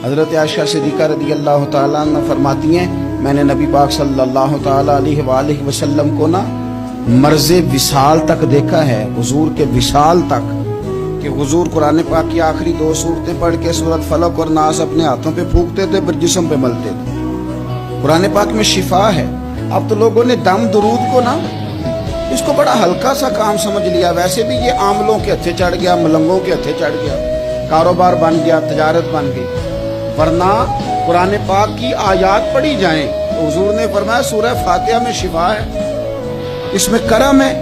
حضرت عائشہ صدیقہ رضی اللہ تعالیٰ عنہ فرماتی ہیں میں نے نبی پاک صلی اللہ تعالیٰ علیہ وآلہ وسلم کو نا مرض وصال تک دیکھا ہے، حضور کے وصال تک، کہ حضور قرآن پاک کی آخری 2 سورتیں پڑھ کے سورت فلق اور ناس اپنے ہاتھوں پہ پھونکتے تھے، پھر جسم پہ ملتے تھے۔ قرآن پاک میں شفا ہے۔ اب تو لوگوں نے دم درود کو نا اس کو بڑا ہلکا سا کام سمجھ لیا۔ ویسے بھی یہ عاملوں کے ہتھے چڑھ گیا، ملنگوں کے ہتھے چڑھ گیا، کاروبار بن گیا، تجارت بن گئی۔ ورنہ قرآن پاک کی آیات پڑھی جائیں تو حضور نے فرمایا سورہ فاتحہ میں شفا ہے، اس میں کرم ہے۔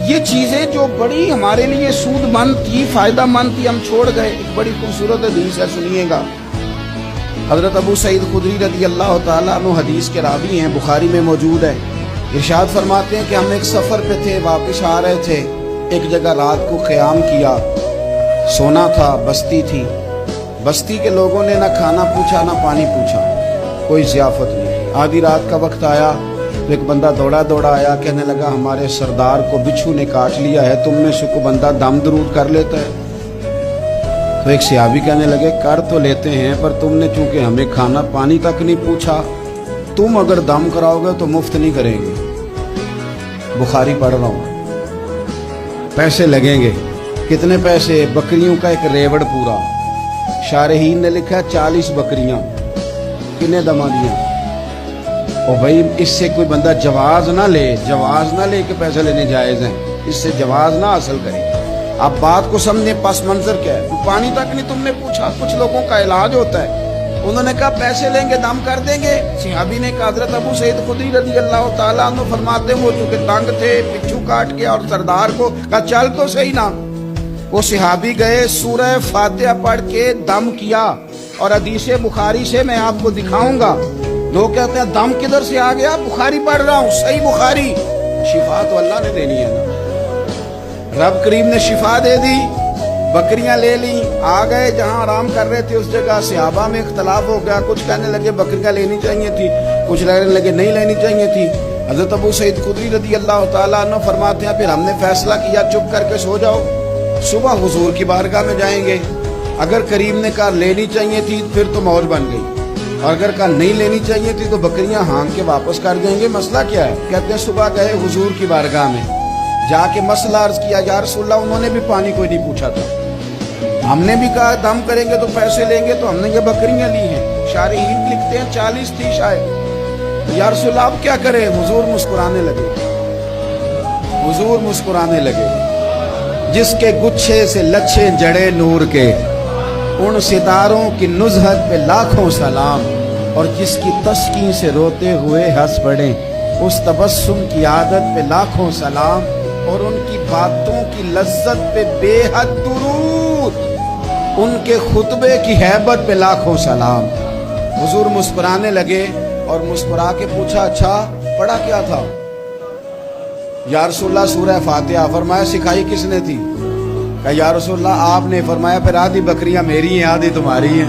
یہ چیزیں جو بڑی ہمارے لیے سود مند تھی، فائدہ مند تھی، ہم چھوڑ گئے۔ ایک بڑی خوبصورت حدیث ہے، سنیے گا۔ حضرت ابو سعید خدری رضی اللہ تعالیٰ عنہ حدیث کے راوی ہیں، بخاری میں موجود ہے۔ ارشاد فرماتے ہیں کہ ہم ایک سفر پہ تھے، واپس آ رہے تھے، ایک جگہ رات کو قیام کیا، سونا تھا، بستی تھی۔ بستی کے لوگوں نے نہ کھانا پوچھا نہ پانی پوچھا، کوئی ضیافت نہیں۔ آدھی رات کا وقت آیا تو ایک بندہ دوڑا دوڑا آیا، کہنے لگا ہمارے سردار کو بچھو نے کاٹ لیا ہے، تم میں سے کوئی بندہ دم درود کر لیتا ہے؟ تو ایک صحابی کہنے لگے کر تو لیتے ہیں، پر تم نے چونکہ ہمیں کھانا پانی تک نہیں پوچھا، تم اگر دم کراؤ گے تو مفت نہیں کریں گے۔ بخاری پڑھ رہا ہوں، پیسے لگیں گے۔ کتنے پیسے؟ بکریوں کا ایک ریوڑ پورا۔ شارحین نے لکھا 40 بکریاں، کنے دما دیا؟ اور بھائی اس سے کوئی بندہ جواز نہ لے کہ پیسے لینے جائز ہیں، اس سے جواز نہ حاصل کرے۔ آپ بات کو سمجھیں، پس منظر کیا ہے؟ پانی تک نہیں تم نے پوچھا۔ کچھ لوگوں کا علاج ہوتا ہے، انہوں نے کہا پیسے لیں گے دم کر دیں گے۔ صحابی نے کہا حضرت ابو سعید خدری رضی اللہ تعالیٰ عنہ فرماتے ہیں وہ چونکہ تنگ تھے، پچھو کاٹ کے، اور سردار کو کہا چل تو صحیح نا۔ وہ صحابی گئے، سورہ فاتحہ پڑھ کے دم کیا، اور حدیث بخاری سے میں آپ کو دکھاؤں گا۔ لوگ کہتے ہیں دم کدھر سے آ گیا؟ بخاری پڑھ رہا ہوں، صحیح بخاری۔ شفا تو اللہ نے دینی ہے نا، رب کریم نے شفا دے دی۔ بکریاں لے لیں، آ گئے جہاں آرام کر رہے تھے اس جگہ۔ صحابہ میں اختلاف ہو گیا، کچھ کہنے لگے بکریاں لینی چاہیے تھی، کچھ کہنے لگے نہیں لینی چاہیے تھی۔ حضرت ابو سعید خدری رضی اللہ تعالیٰ عنہ فرماتے ہیں پھر ہم نے فیصلہ کیا چپ کر کے سو جاؤ، صبح حضور کی بارگاہ میں جائیں گے۔ اگر کریم نے کہا لینی چاہیے تھی پھر تو موج بن گئی، اور اگر کہا نہیں لینی چاہیے تھی تو بکریاں ہانگ کے واپس کر دیں گے۔ مسئلہ کیا ہے؟ کہتے ہیں صبح گئے حضور کی بارگاہ میں، جا کے مسئلہ عرض کیا، یا رسول اللہ انہوں نے بھی پانی کوئی نہیں پوچھا تھا، ہم نے بھی کہا دم کریں گے تو پیسے لیں گے، تو ہم نے یہ بکریاں لی ہیں۔ شارحین لکھتے ہیں 40 تھی شاید۔ یا رسول اللہ اب کیا کریں؟ حضور مسکرانے لگے۔ جس کے گچھے سے لچھے جڑے نور کے، ان ستاروں کی نزہت پہ لاکھوں سلام، اور جس کی تسکین سے روتے ہوئے ہنس پڑے، اس تبسم کی عادت پہ لاکھوں سلام، اور ان کی باتوں کی لذت پہ بے حد درود، ان کے خطبے کی ہیبت پہ لاکھوں سلام۔ حضور مسکرانے لگے اور مسکرا کے پوچھا اچھا پڑھا کیا تھا؟ یا رسول اللہ سورہ فاتحہ۔ فرمایا سکھائی کس نے تھی؟ کہ یا رسول اللہ آپ نے۔ فرمایا پھر آدھی بکریاں میری ہیں آدھی تمہاری ہیں۔